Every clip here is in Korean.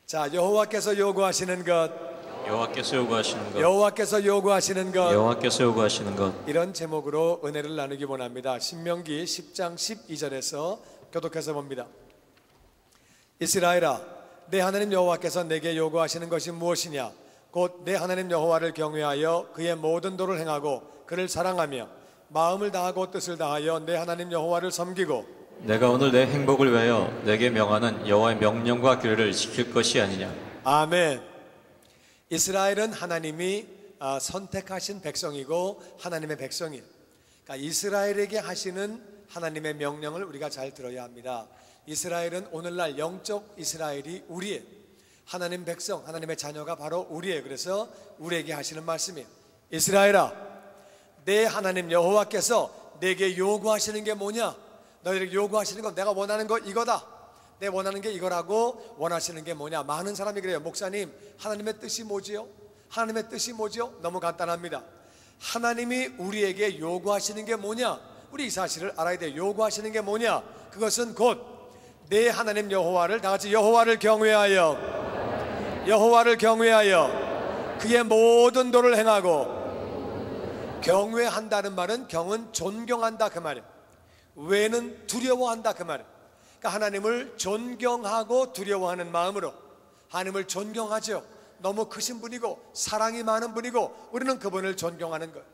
자, 여호와께서 요구하시는 것, 여호와께서 요구하시는 것, 여호와께서 요구하시는 것, 여호와께서 요구하시는 것. 이런 제목으로 은혜를 나누기 원합니다. 신명기 10장 12절에서 교독해서 봅니다. 이스라엘아, 내 하나님 여호와께서 내게 요구하시는 것이 무엇이냐? 곧 내 하나님 여호와를 경외하여 그의 모든 도를 행하고 그를 사랑하며 마음을 다하고 뜻을 다하여 내 하나님 여호와를 섬기고 내가 오늘 내 행복을 위하여 내게 명하는 여호와의 명령과 규례를 지킬 것이 아니냐. 아멘. 이스라엘은 하나님이 선택하신 백성이고 하나님의 백성이에요. 그러니까 이스라엘에게 하시는 하나님의 명령을 우리가 잘 들어야 합니다. 이스라엘은 오늘날 영적 이스라엘이 우리예요. 하나님 백성, 하나님의 자녀가 바로 우리예요. 그래서 우리에게 하시는 말씀이에요. 이스라엘아, 내 하나님 여호와께서 내게 요구하시는 게 뭐냐? 너희에게 요구하시는 건 내가 원하는 거 이거다. 내 원하는 게 이거라고 원하시는 게 뭐냐? 많은 사람이 그래요. 목사님, 하나님의 뜻이 뭐지요? 하나님의 뜻이 뭐지요? 너무 간단합니다. 하나님이 우리에게 요구하시는 게 뭐냐? 우리 이 사실을 알아야 돼요. 요구하시는 게 뭐냐? 그것은 곧 내 하나님 여호와를, 다 같이 여호와를 경외하여, 여호와를 경외하여 그의 모든 도를 행하고, 경외한다는 말은 경은 존경한다 그 말이에요. 외는 두려워한다 그 말이에요. 그러니까 하나님을 존경하고 두려워하는 마음으로, 하나님을 존경하죠. 너무 크신 분이고 사랑이 많은 분이고 우리는 그분을 존경하는 거예요.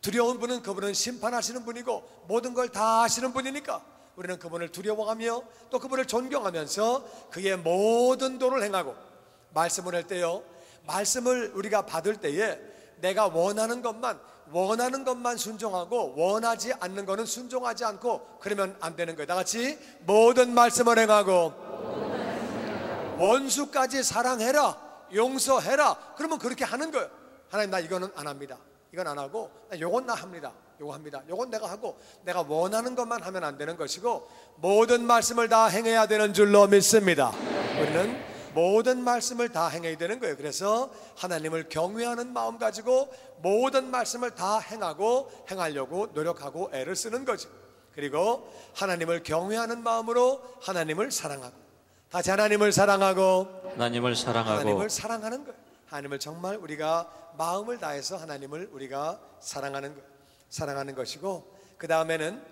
두려운 분은 그분은 심판하시는 분이고 모든 걸 다 아시는 분이니까 우리는 그분을 두려워하며 또 그분을 존경하면서 그의 모든 도를 행하고, 말씀을 할 때요, 말씀을 우리가 받을 때에 내가 원하는 것만 순종하고 원하지 않는 거는 순종하지 않고 그러면 안 되는 거예요. 다 같이 모든 말씀을 행하고 원수까지 사랑해라, 용서해라. 그러면 그렇게 하는 거예요. 하나님, 나 이거는 안 합니다. 이건 안 하고 요건 나 합니다. 요거 합니다. 요건 내가 하고, 내가 원하는 것만 하면 안 되는 것이고 모든 말씀을 다 행해야 되는 줄로 믿습니다. 우리는 모든 말씀을 다 행해야 되는 거예요. 그래서 하나님을 경외하는 마음 가지고 모든 말씀을 다 행하려고 노력하고 애를 쓰는 거죠. 그리고 하나님을 경외하는 마음으로 하나님을 사랑하고, 다시 하나님을 사랑하고, 하나님을 사랑하는 거예요. 하나님을 정말 우리가 마음을 다해서 하나님을 우리가 사랑하는 거예요. 사랑하는 것이고, 그 다음에는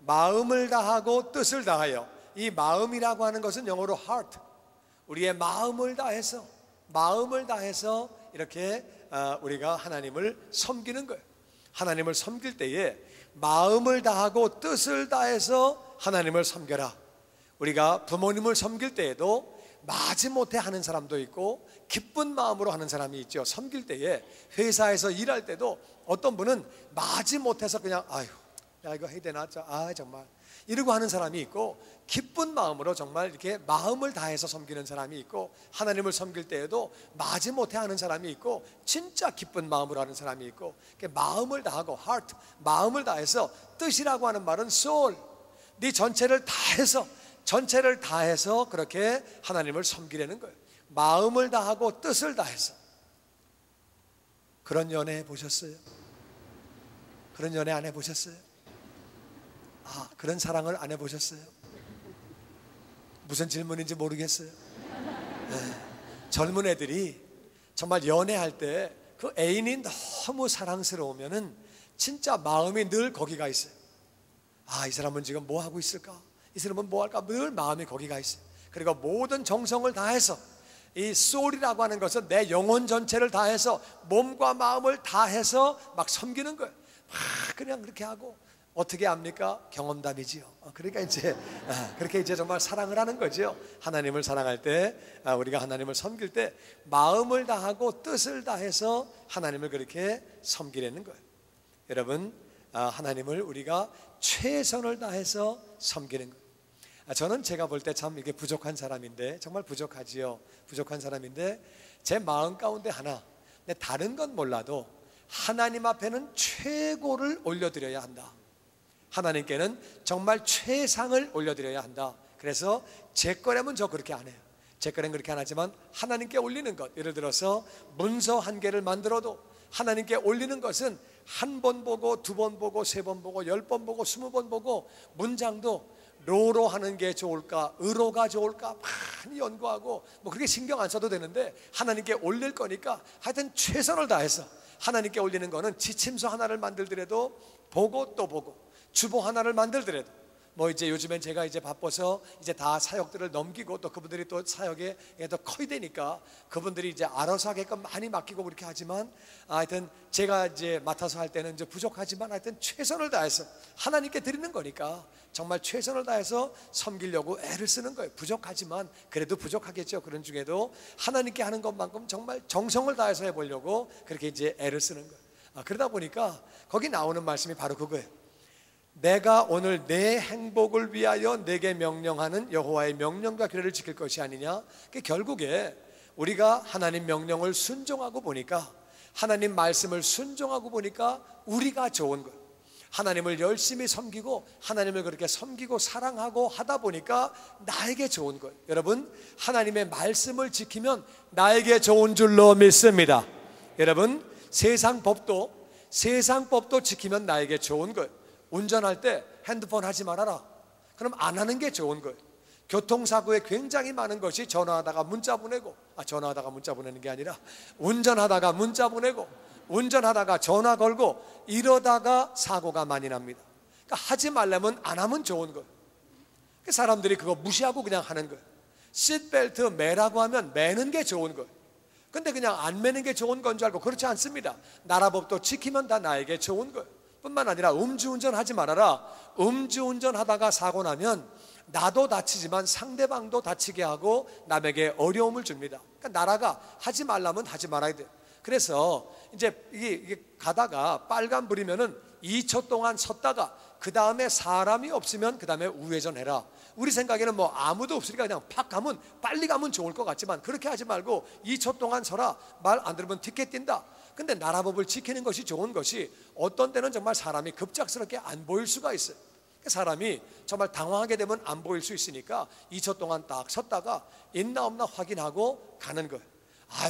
마음을 다하고 뜻을 다하여. 이 마음이라고 하는 것은 영어로 heart, 우리의 마음을 다해서 이렇게 우리가 하나님을 섬기는 거예요. 하나님을 섬길 때에 마음을 다하고 뜻을 다해서 하나님을 섬겨라. 우리가 부모님을 섬길 때에도 마지못해 하는 사람도 있고 기쁜 마음으로 하는 사람이 있죠. 섬길 때에, 회사에서 일할 때도 어떤 분은 마지못해서 그냥 아유, 야 이거 해야 되나? 정말 이러고 하는 사람이 있고, 기쁜 마음으로 정말 이렇게 마음을 다해서 섬기는 사람이 있고, 하나님을 섬길 때에도 마지못해 하는 사람이 있고 진짜 기쁜 마음으로 하는 사람이 있고, 마음을 다하고 heart, 마음을 다해서. 뜻이라고 하는 말은 soul, 네 전체를 다해서 그렇게 하나님을 섬기려는 거예요. 마음을 다하고 뜻을 다해서. 그런 연애 해보셨어요? 그런 연애 안 해보셨어요? 그런 사랑을 안 해보셨어요? 무슨 질문인지 모르겠어요. 네. 젊은 애들이 정말 연애할 때 그 애인이 너무 사랑스러우면은 진짜 마음이 늘 거기가 있어요. 이 사람은 지금 뭐 하고 있을까? 이 사람은 뭐 할까? 늘 마음이 거기가 있어요. 그리고 모든 정성을 다해서, 이 soul이라고 하는 것은 내 영혼 전체를 다해서, 몸과 마음을 다해서 막 섬기는 거예요. 그냥 그렇게 하고. 어떻게 합니까? 경험담이지요. 그러니까 그렇게 이제 정말 사랑을 하는 거죠. 하나님을 사랑할 때, 우리가 하나님을 섬길 때 마음을 다하고 뜻을 다해서 하나님을 그렇게 섬기려는 거예요. 여러분, 하나님을 우리가 최선을 다해서 섬기는 거예요. 저는 제가 볼 때 참 이게 부족한 사람인데, 정말 부족하지요. 부족한 사람인데 제 마음 가운데 하나, 근데 다른 건 몰라도 하나님 앞에는 최고를 올려드려야 한다. 하나님께는 정말 최상을 올려드려야 한다. 그래서 제 거라면 저 그렇게 안 해요. 제 거는 그렇게 안 하지만 하나님께 올리는 것, 예를 들어서 문서 한 개를 만들어도 하나님께 올리는 것은 한 번 보고, 두 번 보고, 세 번 보고, 10번 보고, 20번 보고, 문장도 로로 하는 게 좋을까, 의로가 좋을까 많이 연구하고 뭐 그렇게 신경 안 써도 되는데 하나님께 올릴 거니까 하여튼 최선을 다해서 하나님께 올리는 거는 지침서 하나를 만들더라도 보고 또 보고, 주보 하나를 만들더라도 뭐 이제 요즘엔 제가 이제 바빠서 이제 다 사역들을 넘기고 또 그분들이 또 사역에 더 커야 되니까 그분들이 이제 알아서 하게끔 많이 맡기고 그렇게 하지만 하여튼 제가 이제 맡아서 할 때는 이제 부족하지만 하여튼 최선을 다해서 하나님께 드리는 거니까 정말 최선을 다해서 섬기려고 애를 쓰는 거예요. 부족하지만 그래도 부족하겠죠. 그런 중에도 하나님께 하는 것만큼 정말 정성을 다해서 해보려고 그렇게 이제 애를 쓰는 거예요. 그러다 보니까 거기 나오는 말씀이 바로 그거예요. 내가 오늘 내 행복을 위하여 내게 명령하는 여호와의 명령과 규례를 지킬 것이 아니냐. 결국에 우리가 하나님 명령을 순종하고 보니까, 하나님 말씀을 순종하고 보니까 우리가 좋은 거예요. 하나님을 열심히 섬기고 하나님을 그렇게 섬기고 사랑하고 하다 보니까 나에게 좋은 거예요. 여러분, 하나님의 말씀을 지키면 나에게 좋은 줄로 믿습니다. 여러분, 세상 법도 지키면 나에게 좋은 거예요. 운전할 때 핸드폰 하지 말아라. 그럼 안 하는 게 좋은 거예요. 교통사고에 굉장히 많은 것이 전화하다가 문자 보내고, 전화하다가 문자 보내는 게 아니라 운전하다가 문자 보내고 운전하다가 전화 걸고 이러다가 사고가 많이 납니다. 그러니까 하지 말려면 안 하면 좋은 거예요. 사람들이 그거 무시하고 그냥 하는 거예요. 시트벨트 매라고 하면 매는 게 좋은 거예요. 근데 그냥 안 매는 게 좋은 건 줄 알고 그렇지 않습니다. 나라 법도 지키면 다 나에게 좋은 거예요. 뿐만 아니라 음주운전 하지 말아라. 음주운전 하다가 사고 나면 나도 다치지만 상대방도 다치게 하고 남에게 어려움을 줍니다. 그러니까 나라가 하지 말라면 하지 말아야 돼요. 그래서 이제 이게 가다가 빨간불이면은 2초 동안 섰다가 그 다음에 사람이 없으면 그 다음에 우회전해라. 우리 생각에는 뭐 아무도 없으니까 그냥 팍 가면, 빨리 가면 좋을 것 같지만 그렇게 하지 말고 2초 동안 서라. 말 안 들으면 티켓 뛴다. 근데 나라법을 지키는 것이 좋은 것이 어떤 때는 정말 사람이 급작스럽게 안 보일 수가 있어요. 사람이 정말 당황하게 되면 안 보일 수 있으니까 2초 동안 딱 섰다가 있나 없나 확인하고 가는 거예요.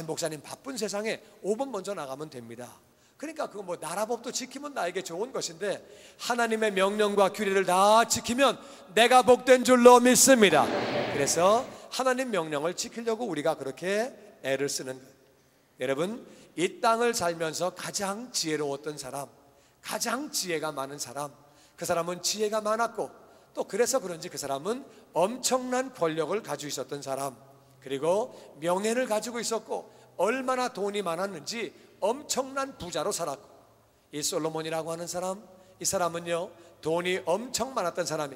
목사님 바쁜 세상에 5분 먼저 나가면 됩니다. 그러니까 그거 뭐 나라법도 지키면 나에게 좋은 것인데 하나님의 명령과 규례를 다 지키면 내가 복된 줄로 믿습니다. 그래서 하나님 명령을 지키려고 우리가 그렇게 애를 쓰는 거예요. 여러분, 이 땅을 살면서 가장 지혜로웠던 사람, 가장 지혜가 많은 사람, 그 사람은 지혜가 많았고 또 그래서 그런지 그 사람은 엄청난 권력을 가지고 있었던 사람, 그리고 명예를 가지고 있었고 얼마나 돈이 많았는지 엄청난 부자로 살았고, 이 솔로몬이라고 하는 사람, 이 사람은요 돈이 엄청 많았던 사람이,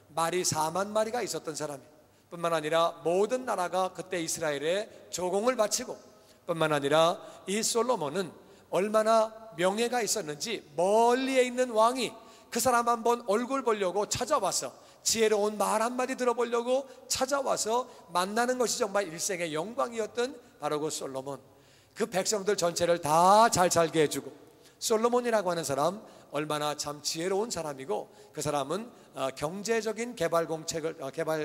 말이 4만 마리가 있었던 사람이, 뿐만 아니라 모든 나라가 그때 이스라엘에 조공을 바치고, 뿐만 아니라 이 솔로몬은 얼마나 명예가 있었는지 멀리에 있는 왕이 그 사람 한번 얼굴 보려고 찾아와서 지혜로운 말 한마디 들어보려고 찾아와서 만나는 것이 정말 일생의 영광이었던 바로 그 솔로몬. 그 백성들 전체를 다 잘 살게 해주고, 솔로몬이라고 하는 사람 얼마나 참 지혜로운 사람이고, 그 사람은 경제적인 개발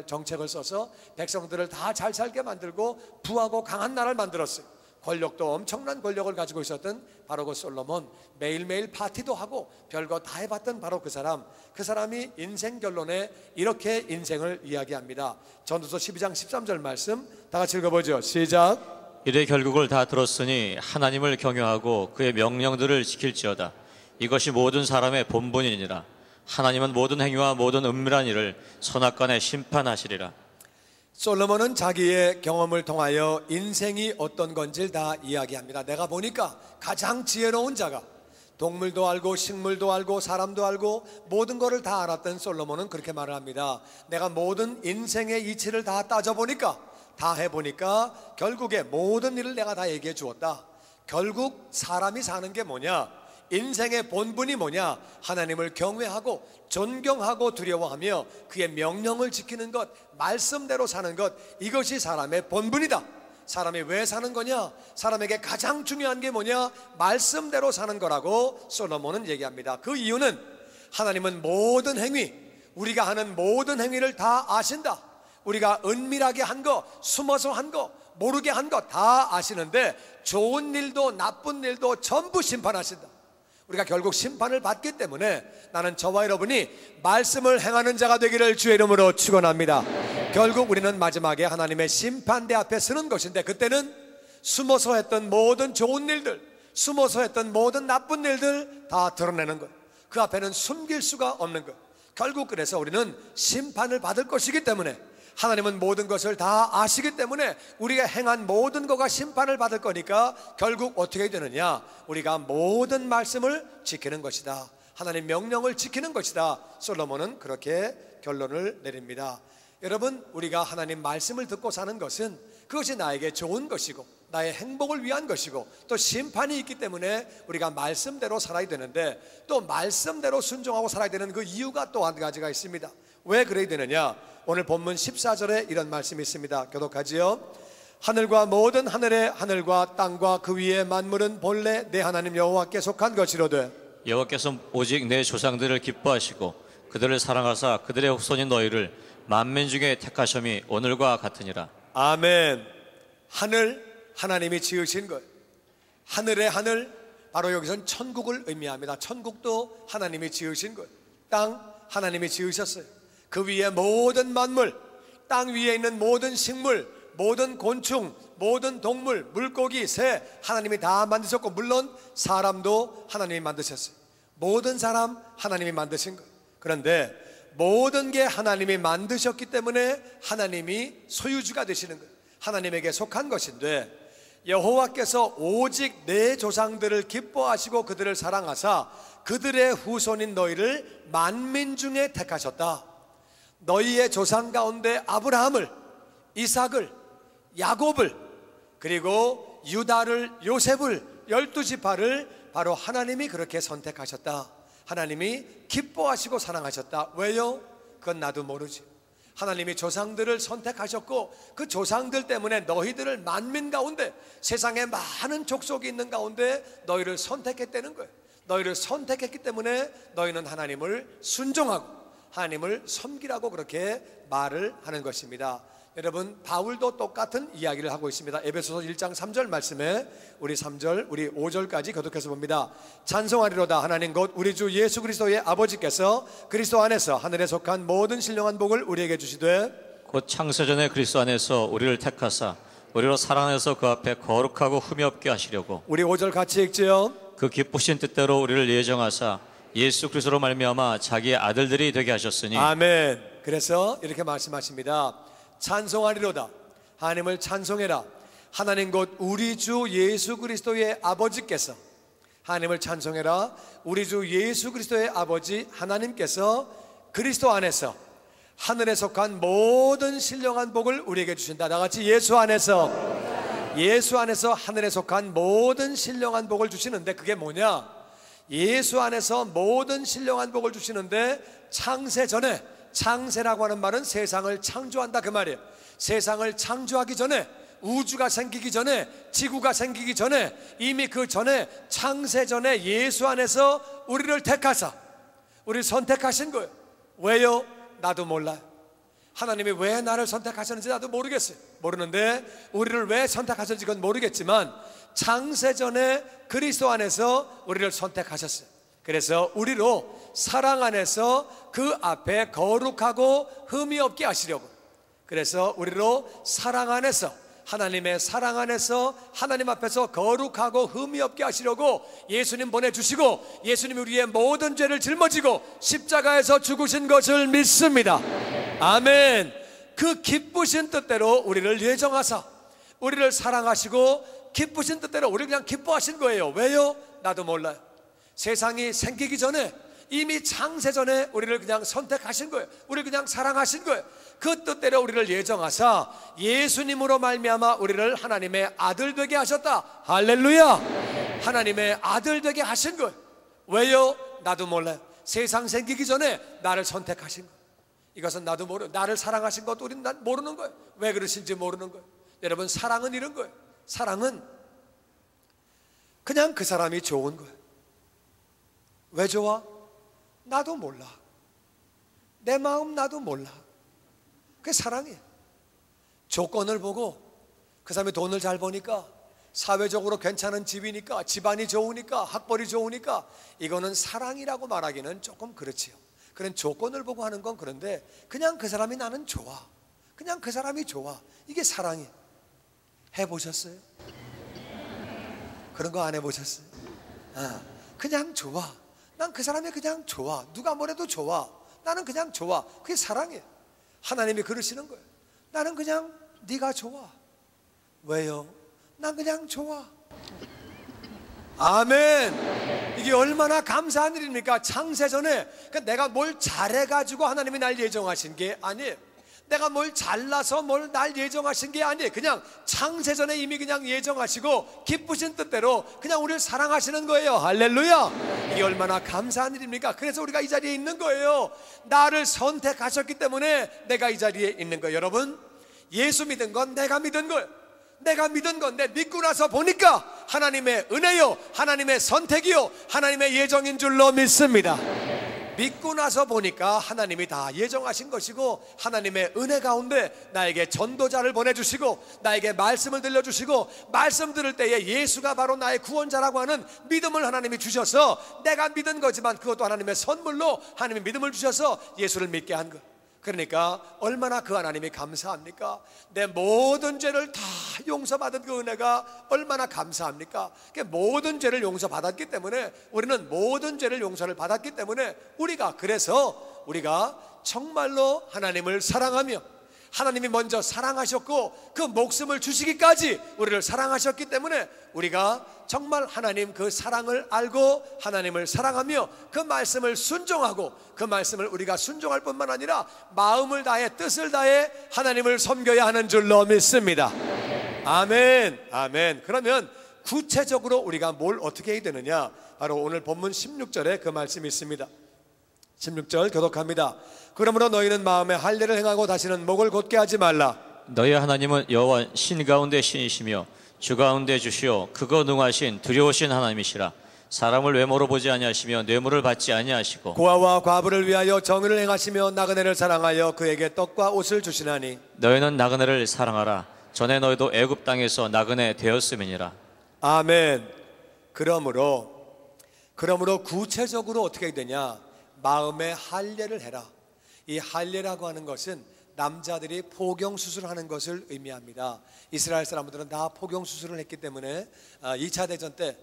정책을 써서 백성들을 다 잘 살게 만들고 부하고 강한 나라를 만들었어요. 권력도 엄청난 권력을 가지고 있었던 바로 그 솔로몬, 매일매일 파티도 하고 별거 다 해봤던 바로 그 사람이 인생 결론에 이렇게 인생을 이야기합니다. 전도서 12장 13절 말씀 다 같이 읽어보죠. 시작. 이래 결국을 다 들었으니 하나님을 경외하고 그의 명령들을 지킬지어다. 이것이 모든 사람의 본분이니라. 하나님은 모든 행위와 모든 은밀한 일을 선악간에 심판하시리라. 솔로몬은 자기의 경험을 통하여 인생이 어떤 건지를 다 이야기합니다. 내가 보니까 가장 지혜로운 자가, 동물도 알고 식물도 알고 사람도 알고 모든 것을 다 알았던 솔로몬은 그렇게 말을 합니다. 내가 모든 인생의 이치를 다 따져보니까, 다 해보니까 결국에 모든 일을 내가 다 얘기해 주었다. 결국 사람이 사는 게 뭐냐, 인생의 본분이 뭐냐, 하나님을 경외하고 존경하고 두려워하며 그의 명령을 지키는 것, 말씀대로 사는 것, 이것이 사람의 본분이다. 사람이 왜 사는 거냐, 사람에게 가장 중요한 게 뭐냐, 말씀대로 사는 거라고 솔로몬은 얘기합니다. 그 이유는 하나님은 모든 행위, 우리가 하는 모든 행위를 다 아신다. 우리가 은밀하게 한 거, 숨어서 한 거, 모르게 한 거 다 아시는데 좋은 일도 나쁜 일도 전부 심판하신다. 우리가 결국 심판을 받기 때문에 나는 저와 여러분이 말씀을 행하는 자가 되기를 주의 이름으로 축원합니다. 결국 우리는 마지막에 하나님의 심판대 앞에 서는 것인데, 그때는 숨어서 했던 모든 좋은 일들, 숨어서 했던 모든 나쁜 일들 다 드러내는 것, 그 앞에는 숨길 수가 없는 것. 결국 그래서 우리는 심판을 받을 것이기 때문에, 하나님은 모든 것을 다 아시기 때문에 우리가 행한 모든 것과 심판을 받을 거니까 결국 어떻게 되느냐, 우리가 모든 말씀을 지키는 것이다, 하나님 명령을 지키는 것이다. 솔로몬은 그렇게 결론을 내립니다. 여러분, 우리가 하나님 말씀을 듣고 사는 것은 그것이 나에게 좋은 것이고 나의 행복을 위한 것이고, 또 심판이 있기 때문에 우리가 말씀대로 살아야 되는데, 또 말씀대로 순종하고 살아야 되는 그 이유가 또 한 가지가 있습니다. 왜 그래야 되느냐? 오늘 본문 14절에 이런 말씀이 있습니다. 교독하지요. 하늘과 모든 하늘의 하늘과 땅과 그 위의 만물은 본래 내 하나님 여호와께 속한 것이로되 여호와께서 오직 내 조상들을 기뻐하시고 그들을 사랑하사 그들의 후손인 너희를 만민 중에 택하심이 오늘과 같으니라. 아멘. 하늘, 하나님이 지으신 것, 하늘의 하늘, 바로 여기서는 천국을 의미합니다. 천국도 하나님이 지으신 것. 땅, 하나님이 지으셨어요. 그 위에 모든 만물, 땅 위에 있는 모든 식물, 모든 곤충, 모든 동물, 물고기, 새, 하나님이 다 만드셨고, 물론 사람도 하나님이 만드셨어요. 모든 사람 하나님이 만드신 것. 그런데 모든 게 하나님이 만드셨기 때문에 하나님이 소유주가 되시는 것, 하나님에게 속한 것인데, 여호와께서 오직 내 조상들을 기뻐하시고 그들을 사랑하사 그들의 후손인 너희를 만민 중에 택하셨다. 너희의 조상 가운데 아브라함을, 이삭을, 야곱을, 그리고 유다를, 요셉을, 12지파를 바로 하나님이 그렇게 선택하셨다. 하나님이 기뻐하시고 사랑하셨다. 왜요? 그건 나도 모르지. 하나님이 조상들을 선택하셨고 그 조상들 때문에 너희들을 만민 가운데, 세상에 많은 족속이 있는 가운데 너희를 선택했다는 거예요. 너희를 선택했기 때문에 너희는 하나님을 순종하고 하나님을 섬기라고 그렇게 말을 하는 것입니다. 여러분, 바울도 똑같은 이야기를 하고 있습니다. 에베소서 1장 3절 말씀에 우리 3절, 우리 5절까지 교독해서 봅니다. 찬송하리로다 하나님 곧 우리 주 예수 그리스도의 아버지께서 그리스도 안에서 하늘에 속한 모든 신령한 복을 우리에게 주시되 곧 창세전에 그리스도 안에서 우리를 택하사 우리로 사랑해서 그 앞에 거룩하고 흠이 없게 하시려고. 우리 5절 같이 읽지요. 그 기쁘신 뜻대로 우리를 예정하사 예수 그리스도로 말미암아 자기의 아들들이 되게 하셨으니. 아멘. 그래서 이렇게 말씀하십니다. 찬송하리로다 하나님을 찬송해라. 하나님 곧 우리 주 예수 그리스도의 아버지께서, 하나님을 찬송해라. 우리 주 예수 그리스도의 아버지 하나님께서 그리스도 안에서 하늘에 속한 모든 신령한 복을 우리에게 주신다. 나같이 예수 안에서, 예수 안에서 하늘에 속한 모든 신령한 복을 주시는데, 그게 뭐냐? 예수 안에서 모든 신령한 복을 주시는데, 창세 전에, 창세라고 하는 말은 세상을 창조한다 그 말이에요. 세상을 창조하기 전에, 우주가 생기기 전에, 지구가 생기기 전에, 이미 그 전에, 창세 전에 예수 안에서 우리를 택하사 우리를 선택하신 거예요. 왜요? 나도 몰라요. 하나님이 왜 나를 선택하셨는지 나도 모르겠어요. 모르는데 우리를 왜 선택하셨는지 그건 모르겠지만 창세 전에 그리스도 안에서 우리를 선택하셨어요. 그래서 우리로 사랑 안에서 그 앞에 거룩하고 흠이 없게 하시려고, 그래서 우리로 사랑 안에서, 하나님의 사랑 안에서 하나님 앞에서 거룩하고 흠이 없게 하시려고 예수님 보내주시고, 예수님이 우리의 모든 죄를 짊어지고 십자가에서 죽으신 것을 믿습니다. 아멘. 그 기쁘신 뜻대로 우리를 예정하사 우리를 사랑하시고 기쁘신 뜻대로 우리를 그냥 기뻐하신 거예요. 왜요? 나도 몰라요. 세상이 생기기 전에, 이미 창세 전에 우리를 그냥 선택하신 거예요. 우리를 그냥 사랑하신 거예요. 그 뜻대로 우리를 예정하사 예수님으로 말미암아 우리를 하나님의 아들 되게 하셨다. 할렐루야. 하나님의 아들 되게 하신 거예요. 왜요? 나도 몰라요. 세상 생기기 전에 나를 선택하신 거예요. 이것은 나도 모르요. 나를 사랑하신 것도 우리는 모르는 거예요. 왜 그러신지 모르는 거예요. 여러분, 사랑은 이런 거예요. 사랑은 그냥 그 사람이 좋은 거예요. 왜 좋아? 나도 몰라. 내 마음 나도 몰라. 그게 사랑이에요. 조건을 보고 그 사람이 돈을 잘 버니까 사회적으로 괜찮은 집이니까, 집안이 좋으니까, 학벌이 좋으니까, 이거는 사랑이라고 말하기는 조금 그렇지요. 그런 조건을 보고 하는 건 그런데 그냥 그 사람이 나는 좋아, 그냥 그 사람이 좋아, 이게 사랑이에요. 해보셨어요? 그런 거 안 해보셨어요? 그냥 좋아, 난 그 사람이 그냥 좋아, 누가 뭐래도 좋아, 나는 그냥 좋아, 그게 사랑이에요. 하나님이 그러시는 거예요. 나는 그냥 네가 좋아. 왜요? 난 그냥 좋아. 아멘. 이게 얼마나 감사한 일입니까? 창세전에 내가 뭘 잘해가지고 하나님이 날 예정하신 게 아니에요. 내가 뭘 잘나서 뭘 날 예정하신 게 아니에요. 그냥 창세전에 이미 그냥 예정하시고 기쁘신 뜻대로 그냥 우리를 사랑하시는 거예요. 할렐루야. 이게 얼마나 감사한 일입니까? 그래서 우리가 이 자리에 있는 거예요. 나를 선택하셨기 때문에 내가 이 자리에 있는 거예요. 여러분, 예수 믿은 건 내가 믿은 거예요. 내가 믿은 건데 믿고 나서 보니까 하나님의 은혜요, 하나님의 선택이요, 하나님의 예정인 줄로 믿습니다. 믿고 나서 보니까 하나님이 다 예정하신 것이고, 하나님의 은혜 가운데 나에게 전도자를 보내주시고, 나에게 말씀을 들려주시고, 말씀 들을 때에 예수가 바로 나의 구원자라고 하는 믿음을 하나님이 주셔서, 내가 믿은 거지만 그것도 하나님의 선물로 하나님이 믿음을 주셔서 예수를 믿게 한 것. 그러니까 얼마나 그 하나님이 감사합니까? 내 모든 죄를 다 용서받은 그 은혜가 얼마나 감사합니까? 모든 죄를 용서받았기 때문에, 우리는 모든 죄를 용서를 받았기 때문에 그래서 우리가 정말로 하나님을 사랑하며, 하나님이 먼저 사랑하셨고 그 목숨을 주시기까지 우리를 사랑하셨기 때문에 우리가 정말 하나님 그 사랑을 알고 하나님을 사랑하며 그 말씀을 순종하고, 그 말씀을 우리가 순종할 뿐만 아니라 마음을 다해 뜻을 다해 하나님을 섬겨야 하는 줄로 믿습니다. 아멘. 아멘. 그러면 구체적으로 우리가 뭘 어떻게 해야 되느냐? 바로 오늘 본문 16절에 그 말씀이 있습니다. 16절 교독합니다. 그러므로 너희는 마음에 할례를 행하고 다시는 목을 곧게 하지 말라. 너희 하나님은 여호와 신 가운데 신이시며 주 가운데 주시오 그거 능하신 두려우신 하나님이시라. 사람을 외모로 보지 아니하시며 뇌물을 받지 아니하시고 고아와 과부를 위하여 정의를 행하시며 나그네를 사랑하여 그에게 떡과 옷을 주시나니 너희는 나그네를 사랑하라. 전에 너희도 애굽 땅에서 나그네 되었음이니라. 아멘. 그러므로 구체적으로 어떻게 해야 되냐? 마음에 할례를 해라. 이 할례라고 하는 것은 남자들이 포경수술하는 것을 의미합니다. 이스라엘 사람들은 다 포경수술을 했기 때문에 2차 대전 때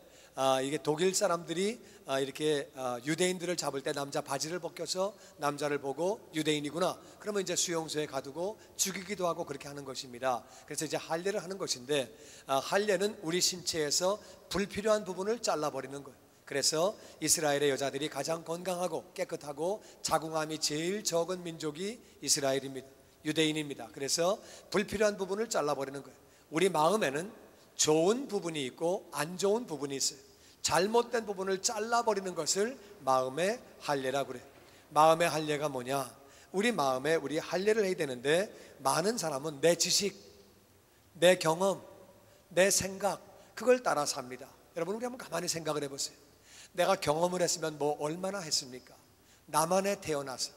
이게 독일 사람들이 이렇게 유대인들을 잡을 때 남자 바지를 벗겨서 남자를 보고 유대인이구나 그러면 이제 수용소에 가두고 죽이기도 하고 그렇게 하는 것입니다. 그래서 이제 할례를 하는 것인데, 할례는 우리 신체에서 불필요한 부분을 잘라버리는 거예요. 그래서 이스라엘의 여자들이 가장 건강하고 깨끗하고 자궁암이 제일 적은 민족이 이스라엘입니다. 유대인입니다. 그래서 불필요한 부분을 잘라버리는 거예요. 우리 마음에는 좋은 부분이 있고 안 좋은 부분이 있어요. 잘못된 부분을 잘라버리는 것을 마음의 할례라고 그래요. 마음의 할례가 뭐냐? 우리 마음에 우리 할례를 해야 되는데, 많은 사람은 내 지식, 내 경험, 내 생각, 그걸 따라 삽니다. 여러분, 우리 한번 가만히 생각을 해보세요. 내가 경험을 했으면 뭐 얼마나 했습니까? 남한에 태어나서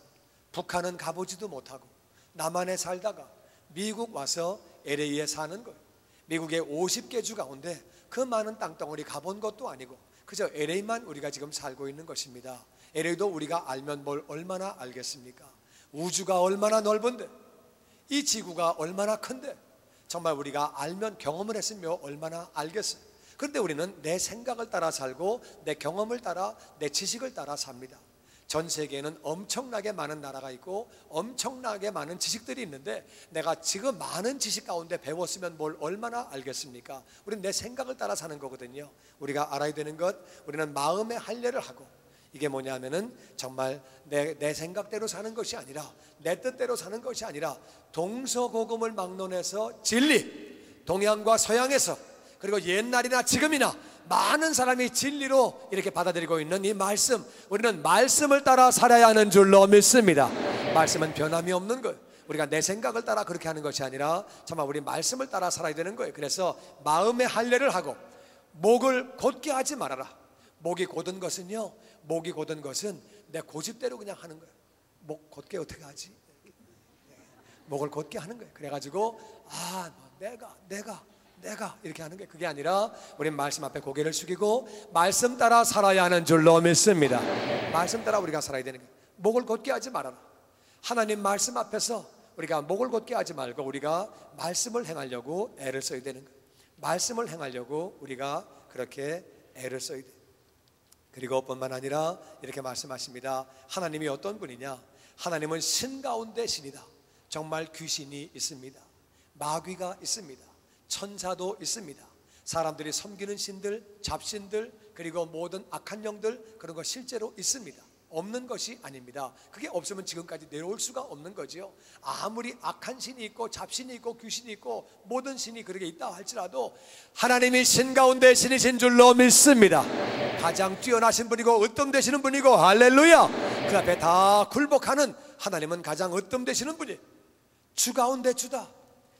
북한은 가보지도 못하고 남한에 살다가 미국 와서 LA에 사는 거예요. 미국의 50개 주 가운데 그 많은 땅덩어리 가본 것도 아니고 그저 LA만 우리가 지금 살고 있는 것입니다. LA도 우리가 알면 뭘 얼마나 알겠습니까? 우주가 얼마나 넓은데, 이 지구가 얼마나 큰데, 정말 우리가 알면, 경험을 했으면 얼마나 알겠어요. 그런데 우리는 내 생각을 따라 살고 내 경험을 따라, 내 지식을 따라 삽니다. 전 세계에는 엄청나게 많은 나라가 있고 엄청나게 많은 지식들이 있는데, 내가 지금 많은 지식 가운데 배웠으면 뭘 얼마나 알겠습니까? 우리는 내 생각을 따라 사는 거거든요. 우리가 알아야 되는 것, 우리는 마음의 할례를 하고, 이게 뭐냐면은 정말 내 생각대로 사는 것이 아니라, 내 뜻대로 사는 것이 아니라, 동서고금을 막론해서 진리, 동양과 서양에서, 그리고 옛날이나 지금이나 많은 사람이 진리로 이렇게 받아들이고 있는 이 말씀, 우리는 말씀을 따라 살아야 하는 줄로 믿습니다. 말씀은 변함이 없는 거예요. 우리가 내 생각을 따라 그렇게 하는 것이 아니라 정말 우리 말씀을 따라 살아야 되는 거예요. 그래서 마음의 할례를 하고 목을 곧게 하지 말아라. 목이 곧은 것은요, 목이 곧은 것은 내 고집대로 그냥 하는 거예요. 목 곧게 어떻게 하지? 목을 곧게 하는 거예요. 그래가지고 내가 내가 이렇게 하는 게 그게 아니라 우린 말씀 앞에 고개를 숙이고 말씀 따라 살아야 하는 줄로 믿습니다. 말씀 따라 우리가 살아야 되는 거예요. 목을 곧게 하지 말아라. 하나님 말씀 앞에서 우리가 목을 곧게 하지 말고 우리가 말씀을 행하려고 애를 써야 되는 거예요. 말씀을 행하려고 우리가 그렇게 애를 써야 돼요. 그리고 뿐만 아니라 이렇게 말씀하십니다. 하나님이 어떤 분이냐? 하나님은 신 가운데 신이다. 정말 귀신이 있습니다. 마귀가 있습니다. 천사도 있습니다. 사람들이 섬기는 신들, 잡신들, 그리고 모든 악한 영들, 그런 거 실제로 있습니다. 없는 것이 아닙니다. 그게 없으면 지금까지 내려올 수가 없는 거죠. 아무리 악한 신이 있고 잡신이 있고 귀신이 있고 모든 신이 그렇게 있다 할지라도 하나님이 신 가운데 신이신 줄로 믿습니다. 가장 뛰어나신 분이고 으뜸되시는 분이고, 할렐루야. 그 앞에 다 굴복하는 하나님은 가장 으뜸되시는 분이에요. 주 가운데 주다.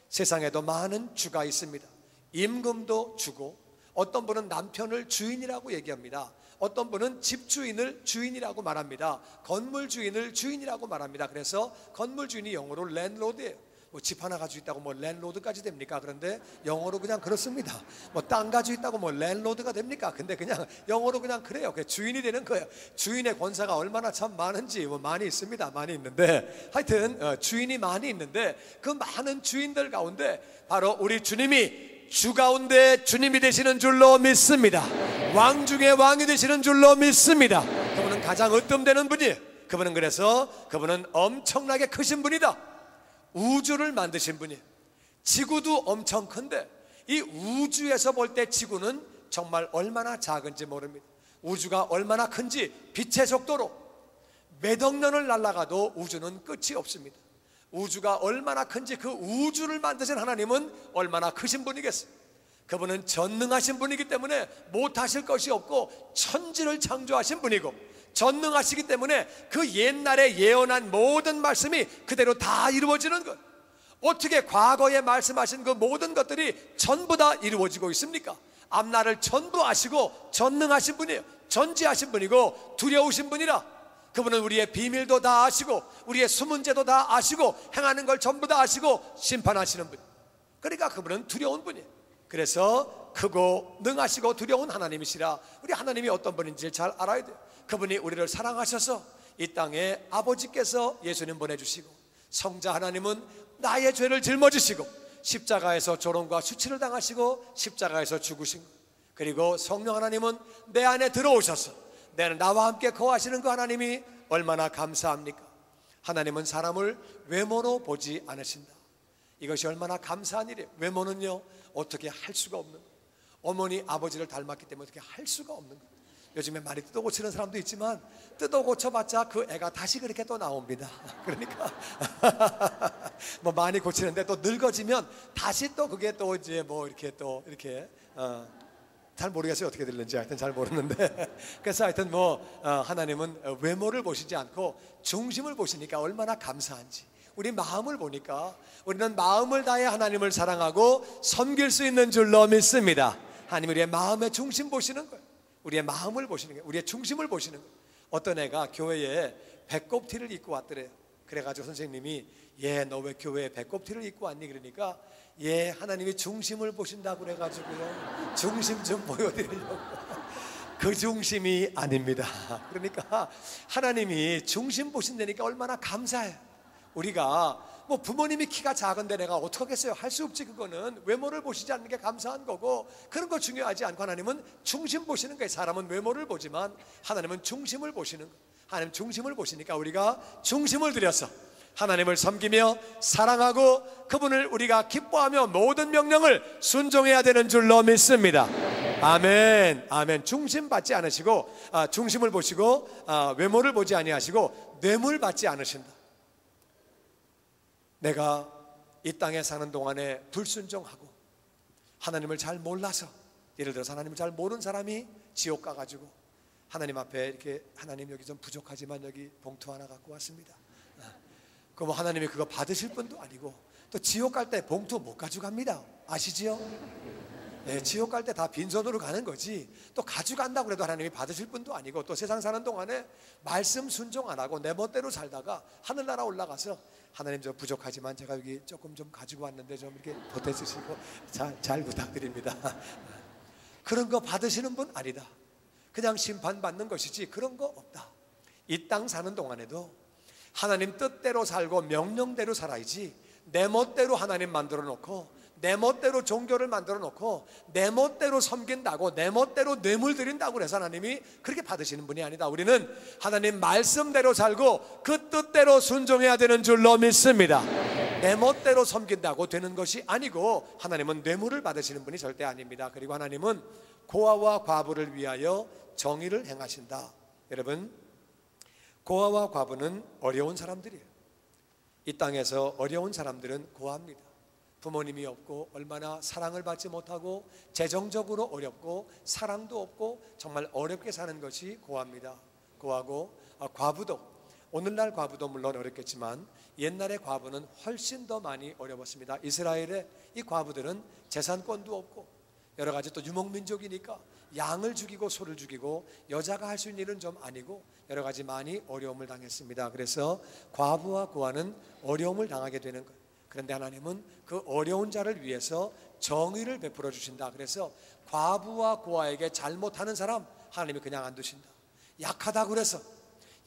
세상에도 많은 주가 있습니다. 임금도 주고, 어떤 분은 남편을 주인이라고 얘기합니다. 어떤 분은 집주인을 주인이라고 말합니다. 건물 주인을 주인이라고 말합니다. 그래서 건물 주인이 영어로 랜로드예요. 뭐 집 하나 가지고 있다고 뭐 랜로드까지 됩니까? 그런데 영어로 그냥 그렇습니다. 뭐 땅 가지고 있다고 뭐 랜로드가 됩니까? 근데 그냥 영어로 그냥 그래요. 그냥 주인이 되는 거예요. 주인의 권세가 얼마나 참 많은지 뭐 많이 있습니다. 많이 있는데 하여튼 주인이 많이 있는데 그 많은 주인들 가운데 바로 우리 주님이 주 가운데 주님이 되시는 줄로 믿습니다. 왕 중에 왕이 되시는 줄로 믿습니다. 그분은 가장 으뜸되는 분이에요. 그분은 그래서 그분은 엄청나게 크신 분이다. 우주를 만드신 분이에요. 지구도 엄청 큰데 이 우주에서 볼 때 지구는 정말 얼마나 작은지 모릅니다. 우주가 얼마나 큰지 빛의 속도로 몇 억 년을 날아가도 우주는 끝이 없습니다. 우주가 얼마나 큰지 그 우주를 만드신 하나님은 얼마나 크신 분이겠어요. 그분은 전능하신 분이기 때문에 못하실 것이 없고 천지를 창조하신 분이고, 전능하시기 때문에 그 옛날에 예언한 모든 말씀이 그대로 다 이루어지는 것. 어떻게 과거에 말씀하신 그 모든 것들이 전부 다 이루어지고 있습니까? 앞날을 전부 아시고 전능하신 분이에요. 전지하신 분이고 두려우신 분이라. 그분은 우리의 비밀도 다 아시고 우리의 숨은 죄도 다 아시고 행하는 걸 전부 다 아시고 심판하시는 분. 그러니까 그분은 두려운 분이에요. 그래서 크고 능하시고 두려운 하나님이시라. 우리 하나님이 어떤 분인지 잘 알아야 돼요. 그분이 우리를 사랑하셔서 이 땅에 아버지께서 예수님 보내주시고, 성자 하나님은 나의 죄를 짊어지시고 십자가에서 조롱과 수치를 당하시고 십자가에서 죽으신 것, 그리고 성령 하나님은 내 안에 들어오셔서 나와 함께 거하시는 그 하나님이 얼마나 감사합니까? 하나님은 사람을 외모로 보지 않으신다. 이것이 얼마나 감사한 일이에요. 외모는요 어떻게 할 수가 없는 거예요. 어머니 아버지를 닮았기 때문에 어떻게 할 수가 없는 거예요. 요즘에 많이 뜯어 고치는 사람도 있지만 뜯어 고쳐봤자 그 애가 다시 그렇게 또 나옵니다. 그러니까 뭐 많이 고치는데 또 늙어지면 다시 또 그게 또 이제 뭐 이렇게 또 이렇게 잘 모르겠어요. 어떻게 들는지 하여튼 잘 모르는데 그래서 하여튼 뭐 하나님은 외모를 보시지 않고 중심을 보시니까 얼마나 감사한지, 우리 마음을 보니까 우리는 마음을 다해 하나님을 사랑하고 섬길 수 있는 줄로 믿습니다. 하나님 우리의 마음의 중심 보시는 거예요. 우리의 마음을 보시는 거예요. 우리의 중심을 보시는 거예요. 어떤 애가 교회에 배꼽티를 입고 왔더래요. 그래가지고 선생님이 너 왜 교회에 배꼽티를 입고 왔니? 그러니까 하나님이 중심을 보신다고 그래가지고요 중심 좀 보여드리려고. 그 중심이 아닙니다. 그러니까 하나님이 중심 보신다니까 얼마나 감사해요. 우리가 뭐 부모님이 키가 작은데 내가 어떡하겠어요? 할 수 없지. 그거는 외모를 보시지 않는 게 감사한 거고 그런 거 중요하지 않고 하나님은 중심 보시는 거예요. 사람은 외모를 보지만 하나님은 중심을 보시는 거예요. 하나님 중심을 보시니까 우리가 중심을 들여서 하나님을 섬기며 사랑하고 그분을 우리가 기뻐하며 모든 명령을 순종해야 되는 줄로 믿습니다. 아멘. 아멘. 중심 받지 않으시고 중심을 보시고 외모를 보지 아니하시고 뇌물 받지 않으신다. 내가 이 땅에 사는 동안에 불순종하고 하나님을 잘 몰라서, 예를 들어서 하나님을 잘 모르는 사람이 지옥 가가지고 하나님 앞에 이렇게 하나님 여기 좀 부족하지만 여기 봉투 하나 갖고 왔습니다. 그럼 하나님이 그거 받으실 분도 아니고 또 지옥 갈 때 봉투 못 가져갑니다. 아시지요? 지옥 갈 때 다 빈손으로 가는 거지, 또 가져간다고 그래도 하나님이 받으실 분도 아니고, 또 세상 사는 동안에 말씀 순종 안 하고 내 멋대로 살다가 하늘나라 올라가서 하나님 저 부족하지만 제가 여기 조금 좀 가지고 왔는데 좀 이렇게 보태주시고 잘 부탁드립니다. 그런 거 받으시는 분 아니다. 그냥 심판받는 것이지 그런 거 없다. 이 땅 사는 동안에도 하나님 뜻대로 살고 명령대로 살아야지, 내 멋대로 하나님 만들어 놓고 내 멋대로 종교를 만들어 놓고 내 멋대로 섬긴다고 내 멋대로 뇌물 드린다고 해서 하나님이 그렇게 받으시는 분이 아니다. 우리는 하나님 말씀대로 살고 그 뜻대로 순종해야 되는 줄로 믿습니다. 내 멋대로 섬긴다고 되는 것이 아니고 하나님은 뇌물을 받으시는 분이 절대 아닙니다. 그리고 하나님은 고아와 과부를 위하여 정의를 행하신다. 여러분, 고아와 과부는 어려운 사람들이에요. 이 땅에서 어려운 사람들은 고아입니다. 부모님이 없고 얼마나 사랑을 받지 못하고 재정적으로 어렵고 사랑도 없고 정말 어렵게 사는 것이 고아입니다. 고아고 과부도, 오늘날 과부도 물론 어렵겠지만 옛날의 과부는 훨씬 더 많이 어려웠습니다. 이스라엘의 이 과부들은 재산권도 없고 여러 가지 또 유목민족이니까 양을 죽이고 소를 죽이고 여자가 할 수 있는 일은 좀 아니고 여러 가지 많이 어려움을 당했습니다. 그래서 과부와 고아는 어려움을 당하게 되는 거예요. 그런데 하나님은 그 어려운 자를 위해서 정의를 베풀어 주신다. 그래서 과부와 고아에게 잘못하는 사람 하나님이 그냥 안 두신다. 약하다고 그래서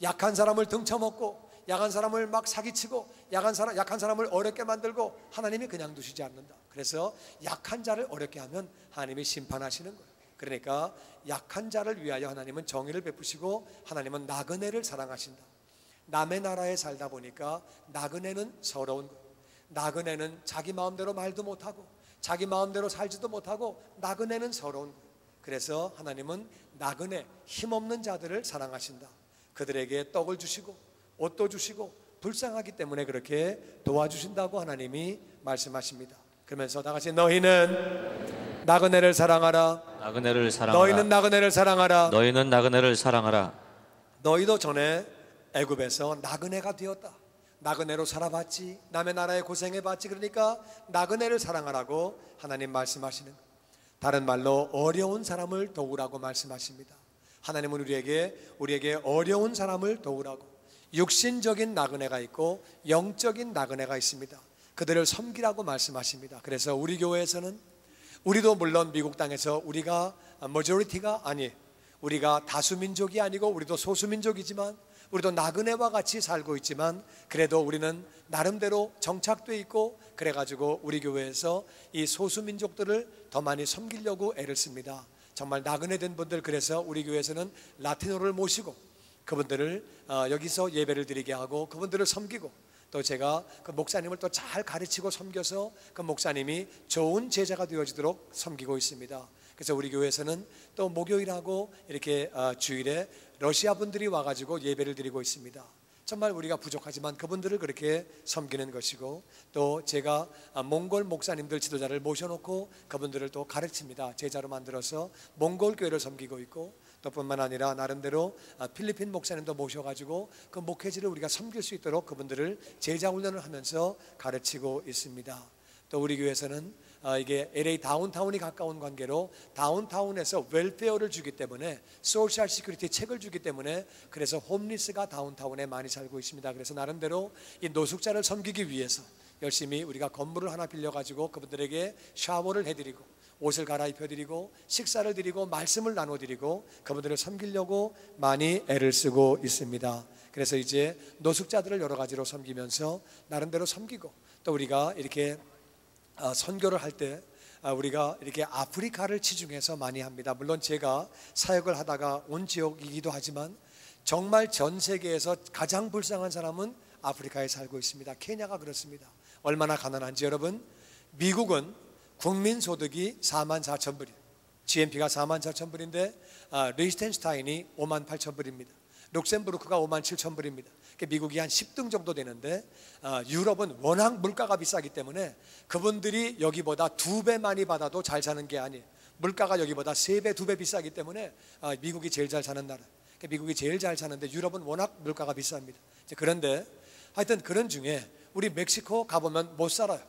약한 사람을 등쳐먹고 약한 사람을 막 사기치고 약한 사람을 어렵게 만들고 하나님이 그냥 두시지 않는다. 그래서 약한 자를 어렵게 하면 하나님이 심판하시는 거예요. 그러니까 약한 자를 위하여 하나님은 정의를 베푸시고 하나님은 나그네를 사랑하신다. 남의 나라에 살다 보니까 나그네는 서러운 거예요. 나그네는 자기 마음대로 말도 못하고 자기 마음대로 살지도 못하고 나그네는 서러운 거예요. 그래서 하나님은 나그네, 힘없는 자들을 사랑하신다. 그들에게 떡을 주시고 옷도 주시고 불쌍하기 때문에 그렇게 도와주신다고 하나님이 말씀하십니다. 그러면서 다 같이 너희는 나그네를 사랑하라. 나그네를 사랑하라. 너희는 나그네를 사랑하라. 너희는 나그네를 사랑하라. 너희도 전에 애굽에서 나그네가 되었다. 나그네로 살아봤지, 남의 나라에 고생해봤지. 그러니까 나그네를 사랑하라고 하나님 말씀하시는 거예요. 다른 말로 어려운 사람을 도우라고 말씀하십니다. 하나님은 우리에게 어려운 사람을 도우라고. 육신적인 나그네가 있고 영적인 나그네가 있습니다. 그들을 섬기라고 말씀하십니다. 그래서 우리 교회에서는 우리도 물론 미국 땅에서 우리가 머저리티가 아니, 우리가 다수민족이 아니고 우리도 소수민족이지만 우리도 나그네와 같이 살고 있지만 그래도 우리는 나름대로 정착되어 있고 그래가지고 우리 교회에서 이 소수민족들을 더 많이 섬기려고 애를 씁니다. 정말 나그네 된 분들, 그래서 우리 교회에서는 라티노를 모시고 그분들을 여기서 예배를 드리게 하고 그분들을 섬기고 또 제가 그 목사님을 또 잘 가르치고 섬겨서 그 목사님이 좋은 제자가 되어지도록 섬기고 있습니다. 그래서 우리 교회에서는 또 목요일하고 이렇게 주일에 러시아 분들이 와가지고 예배를 드리고 있습니다. 정말 우리가 부족하지만 그분들을 그렇게 섬기는 것이고, 또 제가 몽골 목사님들 지도자를 모셔놓고 그분들을 또 가르칩니다. 제자로 만들어서 몽골 교회를 섬기고 있고, 또 뿐만 아니라 나름대로 필리핀 목사님도 모셔가지고 그 목회지를 우리가 섬길 수 있도록 그분들을 제자 훈련을 하면서 가르치고 있습니다. 또 우리 교회에서는 이게 LA 다운타운이 가까운 관계로 다운타운에서 웰페어를 주기 때문에, 소셜 시큐리티 책을 주기 때문에 그래서 홈리스가 다운타운에 많이 살고 있습니다. 그래서 나름대로 이 노숙자를 섬기기 위해서 열심히 우리가 건물을 하나 빌려가지고 그분들에게 샤워를 해드리고 옷을 갈아입혀드리고 식사를 드리고 말씀을 나눠드리고 그분들을 섬기려고 많이 애를 쓰고 있습니다. 그래서 이제 노숙자들을 여러 가지로 섬기면서 나름대로 섬기고, 또 우리가 이렇게 선교를 할 때 우리가 이렇게 아프리카를 치중해서 많이 합니다. 물론 제가 사역을 하다가 온 지역이기도 하지만 정말 전 세계에서 가장 불쌍한 사람은 아프리카에 살고 있습니다. 케냐가 그렇습니다. 얼마나 가난한지 여러분, 미국은 국민소득이 44,000불이에요. GNP가 44,000불인데 리히텐슈타인이 58,000불입니다. 룩셈부르크가 57,000불입니다. 미국이 한 10등 정도 되는데 유럽은 워낙 물가가 비싸기 때문에 그분들이 여기보다 2배 많이 받아도 잘 사는 게 아니에요. 물가가 여기보다 3배, 2배 비싸기 때문에 미국이 제일 잘 사는 나라. 미국이 제일 잘 사는데 유럽은 워낙 물가가 비쌉니다. 그런데 하여튼 그런 중에 우리 멕시코 가보면 못 살아요.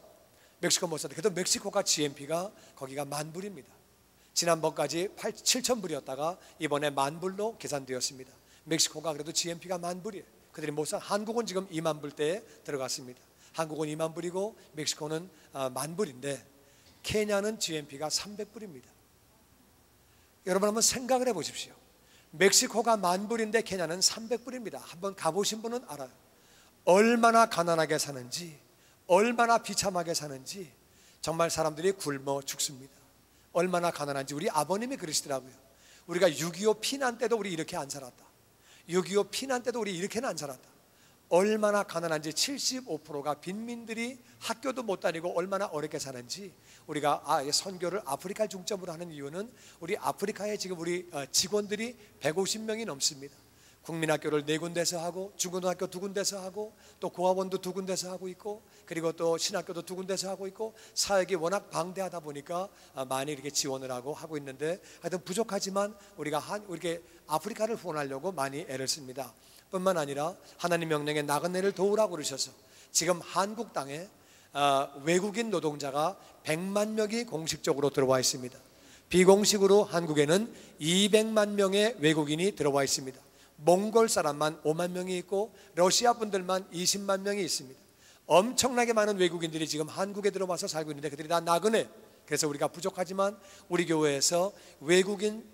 멕시코 못 산다. 그래도 멕시코가 GNP가 거기가 10,000불입니다. 지난번까지 7,000불이었다가 이번에 10,000불로 계산되었습니다. 멕시코가 그래도 GNP가 10,000불이에요. 그들이 못 산. 한국은 지금 20,000불대에 들어갔습니다. 한국은 20,000불이고 멕시코는 10,000불인데 케냐는 GNP가 300불입니다. 여러분 한번 생각을 해보십시오. 멕시코가 10,000불인데 케냐는 300불입니다. 한번 가보신 분은 알아요. 얼마나 가난하게 사는지, 얼마나 비참하게 사는지. 정말 사람들이 굶어 죽습니다. 얼마나 가난한지. 우리 아버님이 그러시더라고요. 우리가 6.25 피난 때도 우리 이렇게 안 살았다. 6.25 피난 때도 우리 이렇게는 안 살았다. 얼마나 가난한지. 75%가 빈민들이 학교도 못 다니고 얼마나 어렵게 사는지. 우리가 선교를 아프리카 중점으로 하는 이유는 우리 아프리카에 지금 우리 직원들이 150명이 넘습니다. 국민학교를 4군데서 하고, 중고등학교 2군데서 하고, 또 고아원도 2군데서 하고 있고, 그리고 또 신학교도 2군데서 하고 있고, 사역이 워낙 방대하다 보니까 많이 이렇게 지원을 하고 있는데, 하여튼 부족하지만 우리가 이렇게 아프리카를 후원하려고 많이 애를 씁니다. 뿐만 아니라 하나님 명령에 나그네를 도우라고 그러셔서 지금 한국 땅에 외국인 노동자가 100만 명이 공식적으로 들어와 있습니다. 비공식으로 한국에는 200만 명의 외국인이 들어와 있습니다. 몽골 사람만 5만 명이 있고 러시아 분들만 20만 명이 있습니다. 엄청나게 많은 외국인들이 지금 한국에 들어와서 살고 있는데 그들이 다 나그네. 그래서 우리가 부족하지만 우리 교회에서 외국인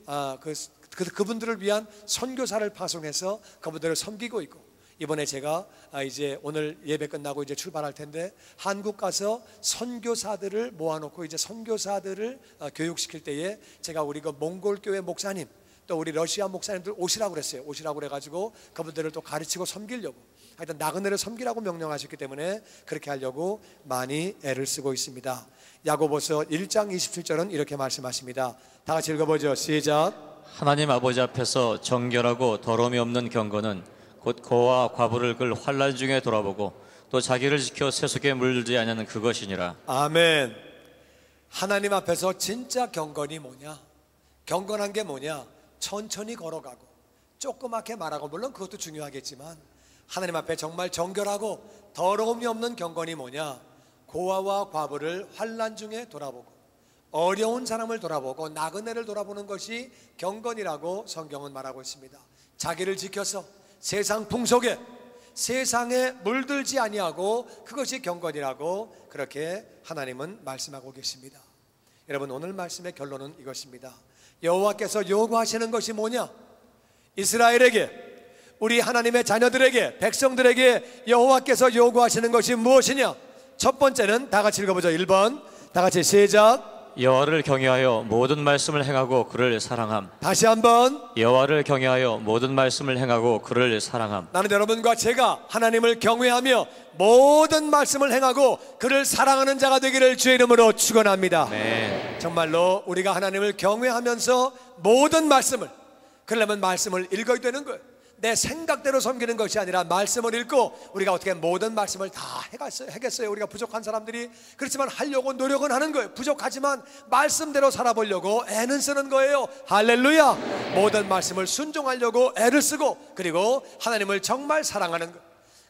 그분들을 위한 선교사를 파송해서 그분들을 섬기고 있고, 이번에 제가 이제 오늘 예배 끝나고 이제 출발할 텐데 한국 가서 선교사들을 모아놓고 이제 선교사들을 교육시킬 때에 제가 우리 그 몽골 교회 목사님 또 우리 러시아 목사님들 오시라고 그랬어요. 오시라고 그래가지고 그분들을 또 가르치고 섬기려고, 하여튼 나그네를 섬기라고 명령하셨기 때문에 그렇게 하려고 많이 애를 쓰고 있습니다. 야고보서 1장 27절은 이렇게 말씀하십니다. 다 같이 읽어보죠. 시작. 하나님 아버지 앞에서 정결하고 더러움이 없는 경건은 곧 고와 과부를 그 환난 중에 돌아보고 또 자기를 지켜 세속에 물들지 아니하는 그것이니라. 아멘. 하나님 앞에서 진짜 경건이 뭐냐? 경건한 게 뭐냐? 천천히 걸어가고 조그맣게 말하고, 물론 그것도 중요하겠지만 하나님 앞에 정말 정결하고 더러움이 없는 경건이 뭐냐? 고아와 과부를 환난 중에 돌아보고 어려운 사람을 돌아보고 나그네를 돌아보는 것이 경건이라고 성경은 말하고 있습니다. 자기를 지켜서 세상 풍속에 세상에 물들지 아니하고 그것이 경건이라고 그렇게 하나님은 말씀하고 계십니다. 여러분, 오늘 말씀의 결론은 이것입니다. 여호와께서 요구하시는 것이 뭐냐? 이스라엘에게, 우리 하나님의 자녀들에게, 백성들에게 여호와께서 요구하시는 것이 무엇이냐? 첫 번째는 다 같이 읽어보죠. 1번 다 같이 시작. 여호와를 경외하여 모든 말씀을 행하고 그를 사랑함. 다시 한번. 여호와를 경외하여 모든 말씀을 행하고 그를 사랑함. 나는 여러분과 제가 하나님을 경외하며 모든 말씀을 행하고 그를 사랑하는 자가 되기를 주의 이름으로 축원합니다. 네. 정말로 우리가 하나님을 경외하면서 모든 말씀을, 그러려면 말씀을 읽어야 되는 거예요. 내 생각대로 섬기는 것이 아니라 말씀을 읽고 우리가 어떻게 모든 말씀을 다 해겠어요? 우리가 부족한 사람들이. 그렇지만 하려고 노력은 하는 거예요. 부족하지만 말씀대로 살아보려고 애는 쓰는 거예요. 할렐루야. 모든 말씀을 순종하려고 애를 쓰고, 그리고 하나님을 정말 사랑하는 것,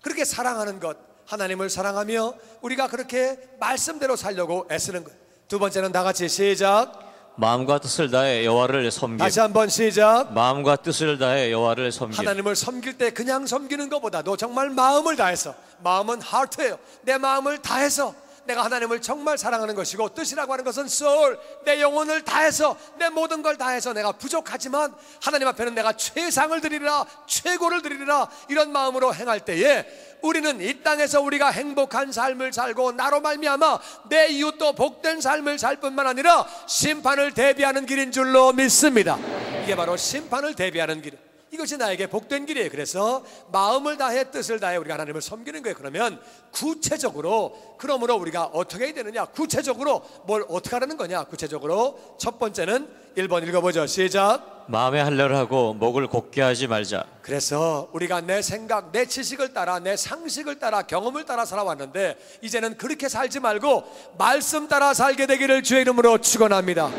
그렇게 사랑하는 것, 하나님을 사랑하며 우리가 그렇게 말씀대로 살려고 애쓰는 것. 두 번째는 다 같이 시작. 마음과 뜻을 다해 여호와를 섬김. 다시 한번 시작. 마음과 뜻을 다해 여호와를 섬김. 하나님을 섬길 때 그냥 섬기는 것보다도 정말 마음을 다해서, 마음은 하트예요. 내 마음을 다해서 내가 하나님을 정말 사랑하는 것이고, 뜻이라고 하는 것은 soul, 내 영혼을 다해서, 내 모든 걸 다해서 내가 부족하지만 하나님 앞에는 내가 최상을 드리리라, 최고를 드리리라, 이런 마음으로 행할 때에 우리는 이 땅에서 우리가 행복한 삶을 살고 나로 말미암아 내 이웃도 복된 삶을 살 뿐만 아니라 심판을 대비하는 길인 줄로 믿습니다. 이게 바로 심판을 대비하는 길, 이것이 나에게 복된 길이에요. 그래서 마음을 다해 뜻을 다해 우리가 하나님을 섬기는 거예요. 그러면 구체적으로, 그러므로 우리가 어떻게 해야 되느냐? 구체적으로 뭘 어떻게 하라는 거냐? 구체적으로 첫 번째는 1번 읽어보죠. 시작. 마음에 할례를 하고 목을 곧게 하지 말자. 그래서 우리가 내 생각, 내 지식을 따라, 내 상식을 따라, 경험을 따라 살아왔는데 이제는 그렇게 살지 말고 말씀 따라 살게 되기를 주의 이름으로 축원합니다.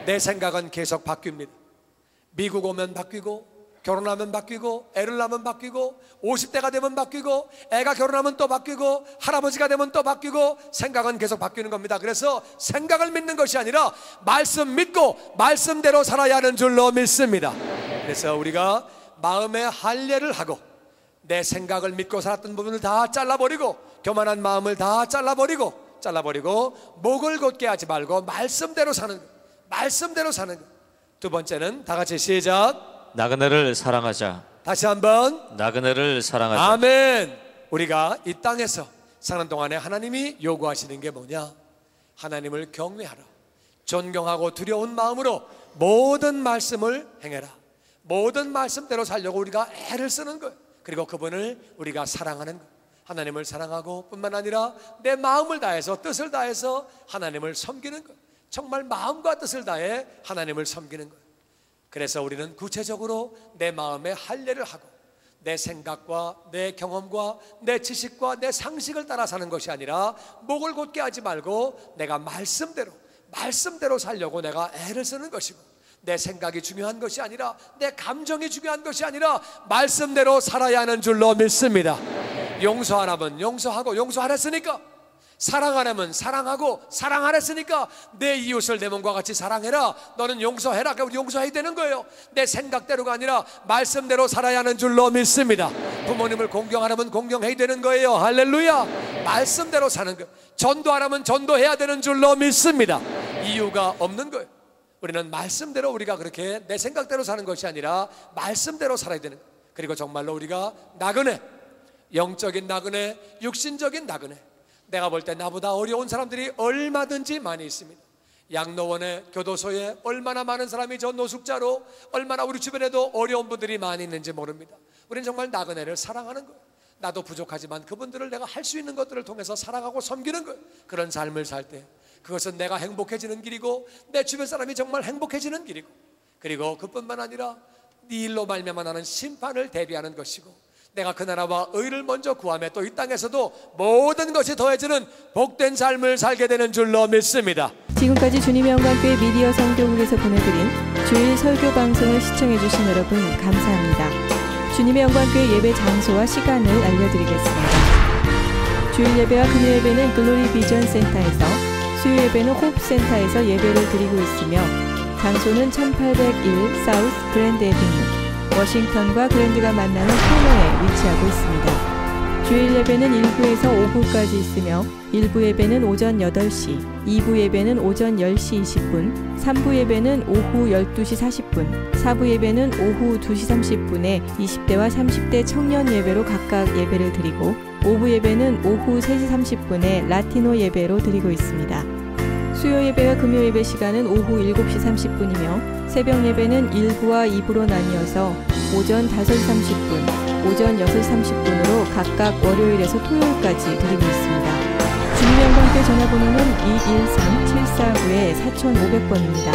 내 생각은 계속 바뀝니다. 미국 오면 바뀌고, 결혼하면 바뀌고, 애를 낳으면 바뀌고, 50대가 되면 바뀌고, 애가 결혼하면 또 바뀌고, 할아버지가 되면 또 바뀌고, 생각은 계속 바뀌는 겁니다. 그래서 생각을 믿는 것이 아니라 말씀 믿고 말씀대로 살아야 하는 줄로 믿습니다. 그래서 우리가 마음의 할례를 하고 내 생각을 믿고 살았던 부분을 다 잘라버리고, 교만한 마음을 다 잘라버리고 목을 곧게 하지 말고 말씀대로 사는 것, 말씀대로 사는 것. 두 번째는 다 같이 시작. 나그네를 사랑하자. 다시 한번. 나그네를 사랑하자. 아멘. 우리가 이 땅에서 사는 동안에 하나님이 요구하시는 게 뭐냐? 하나님을 경외하라. 존경하고 두려운 마음으로 모든 말씀을 행해라. 모든 말씀대로 살려고 우리가 애를 쓰는 거예요. 그리고 그분을 우리가 사랑하는 거예요. 하나님을 사랑하고 뿐만 아니라 내 마음을 다해서, 뜻을 다해서 하나님을 섬기는 거예요. 정말 마음과 뜻을 다해 하나님을 섬기는 거예요. 그래서 우리는 구체적으로 내 마음에 할례를 하고 내 생각과 내 경험과 내 지식과 내 상식을 따라 사는 것이 아니라 목을 곧게 하지 말고 내가 말씀대로 살려고 내가 애를 쓰는 것이고, 내 생각이 중요한 것이 아니라 내 감정이 중요한 것이 아니라 말씀대로 살아야 하는 줄로 믿습니다. 용서하라면 용서하고 용서하랬으니까, 사랑하라면 사랑하고 사랑하랬으니까 내 이웃을 내 몸과 같이 사랑해라, 너는 용서해라. 우리 용서해야 되는 거예요. 내 생각대로가 아니라 말씀대로 살아야 하는 줄로 믿습니다. 부모님을 공경하라면 공경해야 되는 거예요. 할렐루야. 말씀대로 사는 거예요. 전도하라면 전도해야 되는 줄로 믿습니다. 이유가 없는 거예요. 우리는 말씀대로, 우리가 그렇게 내 생각대로 사는 것이 아니라 말씀대로 살아야 되는 거예요. 그리고 정말로 우리가 나그네, 영적인 나그네, 육신적인 나그네, 내가 볼 때 나보다 어려운 사람들이 얼마든지 많이 있습니다. 양로원에, 교도소에 얼마나 많은 사람이 저 노숙자로, 얼마나 우리 주변에도 어려운 분들이 많이 있는지 모릅니다. 우리는 정말 나그네를 사랑하는 거예요. 나도 부족하지만 그분들을 내가 할 수 있는 것들을 통해서 사랑하고 섬기는 거예요. 그런 삶을 살 때 그것은 내가 행복해지는 길이고, 내 주변 사람이 정말 행복해지는 길이고, 그리고 그뿐만 아니라 네 일로 말미암아 나는 심판을 대비하는 것이고, 내가 그 나라와 의를 먼저 구하며 또 이 땅에서도 모든 것이 더해지는 복된 삶을 살게 되는 줄로 믿습니다. 지금까지 주님의 영광교회 미디어 성교국에서 보내드린 주일 설교 방송을 시청해 주신 여러분 감사합니다. 주님의 영광교회 예배 장소와 시간을 알려드리겠습니다. 주일 예배와 금요 예배는 글로리 비전 센터에서, 수요 예배는 호프센터에서 예배를 드리고 있으며, 장소는 1801 사우스 그랜드 애비뉴 워싱턴과 그랜드가 만나는 코너에 위치하고 있습니다. 주일 예배는 1부에서 5부까지 있으며, 1부 예배는 오전 8시, 2부 예배는 오전 10시 20분, 3부 예배는 오후 12시 40분, 4부 예배는 오후 2시 30분에 20대와 30대 청년 예배로 각각 예배를 드리고, 5부 예배는 오후 3시 30분에 라티노 예배로 드리고 있습니다. 수요 예배와 금요 예배 시간은 오후 7시 30분이며, 새벽 예배는 1부와 2부로 나뉘어서 오전 5시 30분, 오전 6시 30분으로 각각 월요일에서 토요일까지 드리고 있습니다. 주님의 영광교회 전화번호는 213-749-4500번입니다.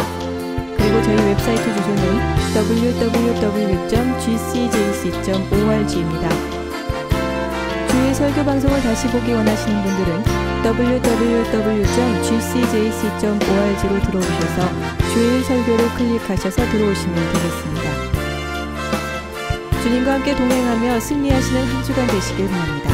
그리고 저희 웹사이트 주소는 www.gcjc.org입니다. 주일 설교 방송을 다시 보기 원하시는 분들은 www.gcjc.org로 들어오셔서 주일 설교를 클릭하셔서 들어오시면 되겠습니다. 주님과 함께 동행하며 승리하시는 한 주간 되시길 바랍니다.